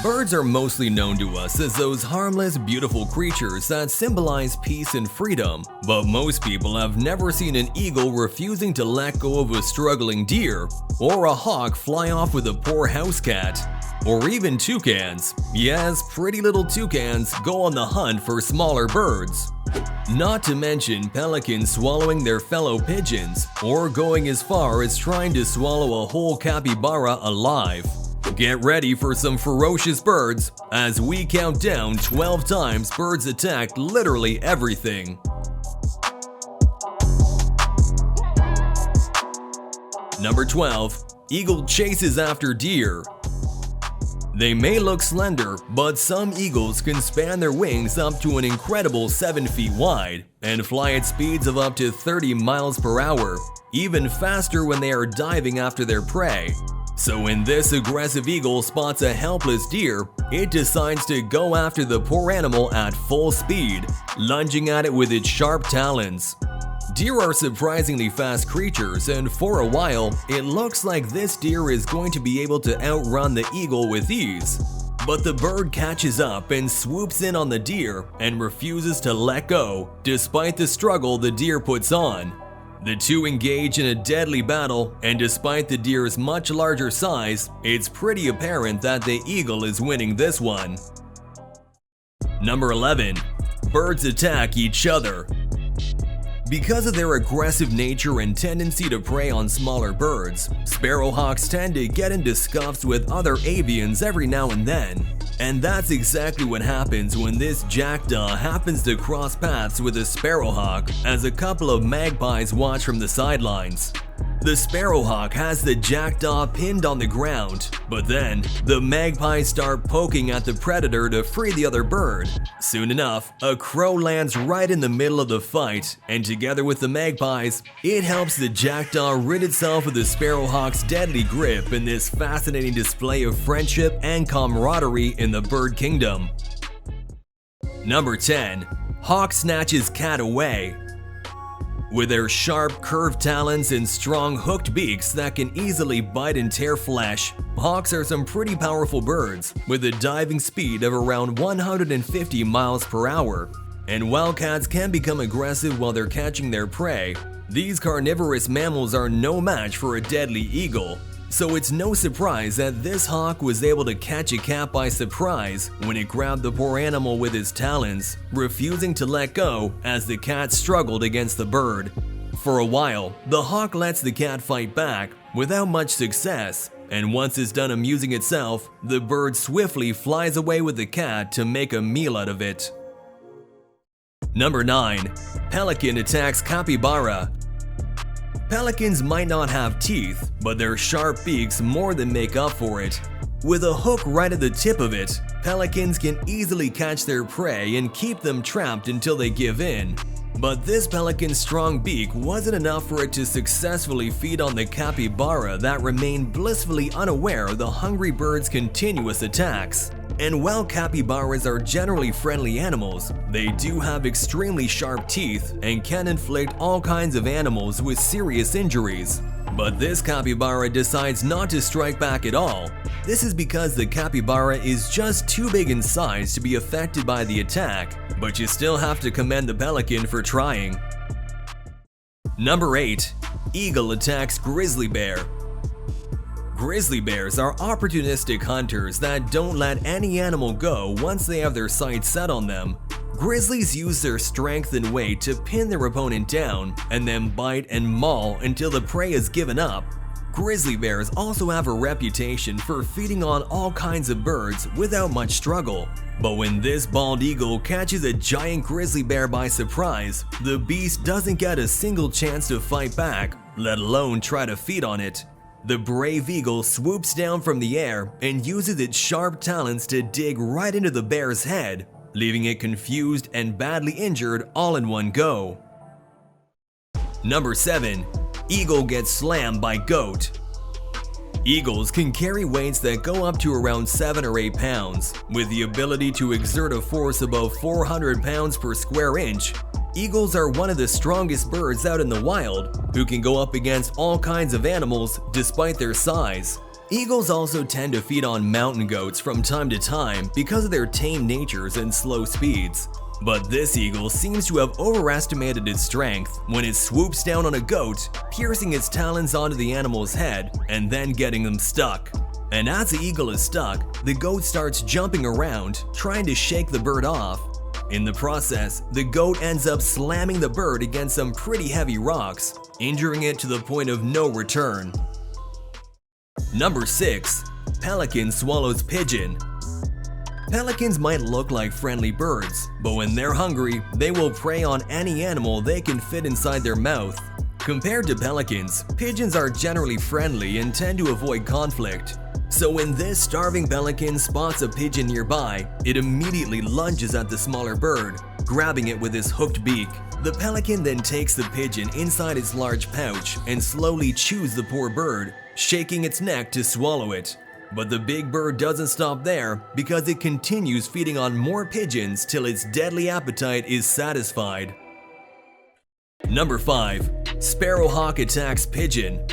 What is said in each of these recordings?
Birds are mostly known to us as those harmless, beautiful creatures that symbolize peace and freedom, but most people have never seen an eagle refusing to let go of a struggling deer, or a hawk fly off with a poor house cat, or even toucans. Yes, pretty little toucans go on the hunt for smaller birds. Not to mention pelicans swallowing their fellow pigeons, or going as far as trying to swallow a whole capybara alive. Get ready for some ferocious birds as we count down 12 times birds attacked literally everything. Number 12. Eagle chases after deer. They may look slender, but some eagles can span their wings up to an incredible 7 feet wide and fly at speeds of up to 30 miles per hour, even faster when they are diving after their prey. So when this aggressive eagle spots a helpless deer, it decides to go after the poor animal at full speed, lunging at it with its sharp talons. Deer are surprisingly fast creatures, and for a while, it looks like this deer is going to be able to outrun the eagle with ease. But the bird catches up and swoops in on the deer and refuses to let go, despite the struggle the deer puts on. The two engage in a deadly battle, and despite the deer's much larger size, it's pretty apparent that the eagle is winning this one. Number 11. Birds attack each other. Because of their aggressive nature and tendency to prey on smaller birds, sparrowhawks tend to get into scuffles with other avians every now and then. And that's exactly what happens when this jackdaw happens to cross paths with a sparrowhawk as a couple of magpies watch from the sidelines. The sparrowhawk has the jackdaw pinned on the ground, but then the magpies start poking at the predator to free the other bird. Soon enough, a crow lands right in the middle of the fight, and together with the magpies, it helps the jackdaw rid itself of the sparrowhawk's deadly grip in this fascinating display of friendship and camaraderie in the bird kingdom. Number 10. Hawk snatches cat away. With their sharp, curved talons and strong hooked beaks that can easily bite and tear flesh, hawks are some pretty powerful birds with a diving speed of around 150 miles per hour. And while cats can become aggressive while they're catching their prey, these carnivorous mammals are no match for a deadly eagle. So it's no surprise that this hawk was able to catch a cat by surprise when it grabbed the poor animal with its talons, refusing to let go as the cat struggled against the bird. For a while, the hawk lets the cat fight back without much success, and once it's done amusing itself, the bird swiftly flies away with the cat to make a meal out of it. Number 9. Pelican attacks capybara. Pelicans might not have teeth, but their sharp beaks more than make up for it. With a hook right at the tip of it, pelicans can easily catch their prey and keep them trapped until they give in. But this pelican's strong beak wasn't enough for it to successfully feed on the capybara that remained blissfully unaware of the hungry bird's continuous attacks. And while capybaras are generally friendly animals, they do have extremely sharp teeth and can inflict all kinds of animals with serious injuries. But this capybara decides not to strike back at all. This is because the capybara is just too big in size to be affected by the attack, but you still have to commend the pelican for trying. Number 8. Eagle attacks grizzly bear. Grizzly bears are opportunistic hunters that don't let any animal go once they have their sights set on them. Grizzlies use their strength and weight to pin their opponent down and then bite and maul until the prey is given up. Grizzly bears also have a reputation for feeding on all kinds of birds without much struggle. But when this bald eagle catches a giant grizzly bear by surprise, the beast doesn't get a single chance to fight back, let alone try to feed on it. The brave eagle swoops down from the air and uses its sharp talons to dig right into the bear's head, leaving it confused and badly injured all in one go. Number 7. Eagle gets slammed by goat. Eagles can carry weights that go up to around 7 or 8 pounds, with the ability to exert a force above 400 pounds per square inch. Eagles are one of the strongest birds out in the wild, who can go up against all kinds of animals despite their size. Eagles also tend to feed on mountain goats from time to time because of their tame natures and slow speeds. But this eagle seems to have overestimated its strength when it swoops down on a goat, piercing its talons onto the animal's head and then getting them stuck. And as the eagle is stuck, the goat starts jumping around, trying to shake the bird off. In the process, the goat ends up slamming the bird against some pretty heavy rocks, injuring it to the point of no return. Number 6. Pelican swallows pigeon. Pelicans might look like friendly birds, but when they're hungry, they will prey on any animal they can fit inside their mouth. Compared to pelicans, pigeons are generally friendly and tend to avoid conflict. So when this starving pelican spots a pigeon nearby, it immediately lunges at the smaller bird, grabbing it with its hooked beak. The pelican then takes the pigeon inside its large pouch and slowly chews the poor bird, shaking its neck to swallow it. But the big bird doesn't stop there because it continues feeding on more pigeons till its deadly appetite is satisfied. Number 5. Sparrowhawk attacks pigeon.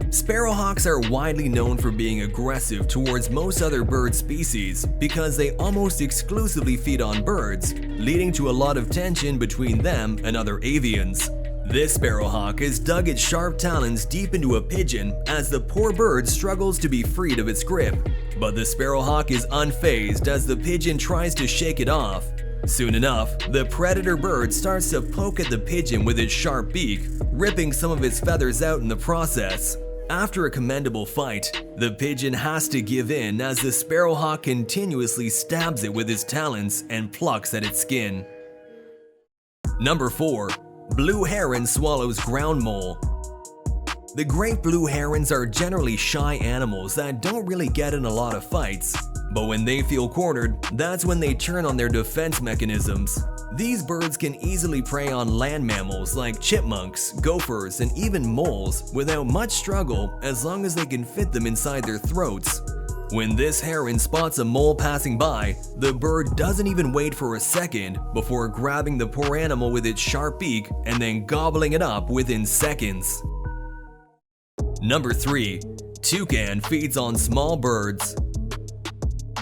Sparrowhawks are widely known for being aggressive towards most other bird species because they almost exclusively feed on birds, leading to a lot of tension between them and other avians. This sparrowhawk has dug its sharp talons deep into a pigeon as the poor bird struggles to be freed of its grip. But the sparrowhawk is unfazed as the pigeon tries to shake it off. Soon enough, the predator bird starts to poke at the pigeon with its sharp beak, ripping some of its feathers out in the process. After a commendable fight, the pigeon has to give in as the sparrowhawk continuously stabs it with his talons and plucks at its skin. Number 4. Blue heron swallows ground mole. The great blue herons are generally shy animals that don't really get in a lot of fights, but when they feel cornered, that's when they turn on their defense mechanisms. These birds can easily prey on land mammals like chipmunks, gophers, and even moles without much struggle as long as they can fit them inside their throats. When this heron spots a mole passing by, the bird doesn't even wait for a second before grabbing the poor animal with its sharp beak and then gobbling it up within seconds. Number 3. Toucan feeds on small birds.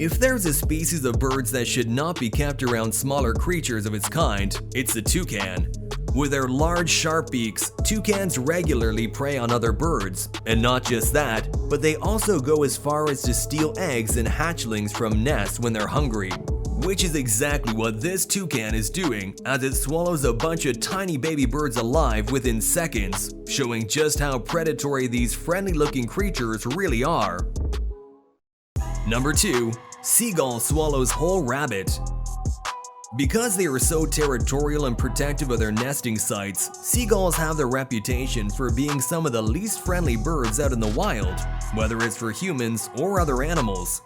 If there's a species of birds that should not be kept around smaller creatures of its kind, it's the toucan. With their large, sharp beaks, toucans regularly prey on other birds, and not just that, but they also go as far as to steal eggs and hatchlings from nests when they're hungry. Which is exactly what this toucan is doing as it swallows a bunch of tiny baby birds alive within seconds, showing just how predatory these friendly-looking creatures really are. Number 2. Seagull swallows whole rabbit. Because they are so territorial and protective of their nesting sites, seagulls have the reputation for being some of the least friendly birds out in the wild, whether it's for humans or other animals.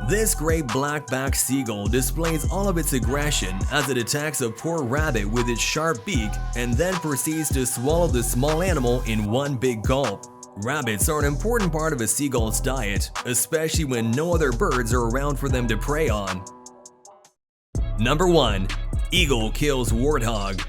This great black-backed seagull displays all of its aggression as it attacks a poor rabbit with its sharp beak and then proceeds to swallow the small animal in one big gulp. Rabbits are an important part of a seagull's diet, especially when no other birds are around for them to prey on. Number 1. Eagle kills warthog.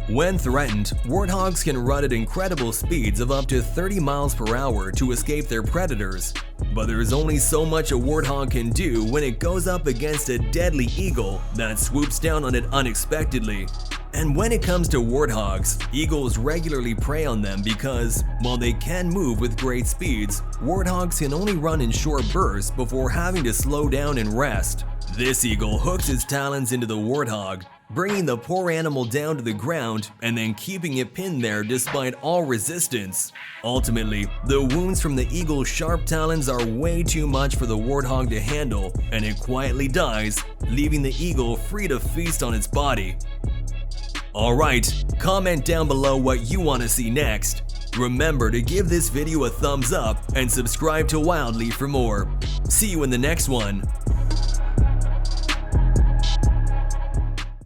When threatened, warthogs can run at incredible speeds of up to 30 miles per hour to escape their predators. But there's only so much a warthog can do when it goes up against a deadly eagle that swoops down on it unexpectedly. And when it comes to warthogs, eagles regularly prey on them because, while they can move with great speeds, warthogs can only run in short bursts before having to slow down and rest. This eagle hooks its talons into the warthog, bringing the poor animal down to the ground and then keeping it pinned there despite all resistance. Ultimately, the wounds from the eagle's sharp talons are way too much for the warthog to handle, and it quietly dies, leaving the eagle free to feast on its body. Alright, comment down below what you want to see next. Remember to give this video a thumbs up and subscribe to Wildly for more. See you in the next one.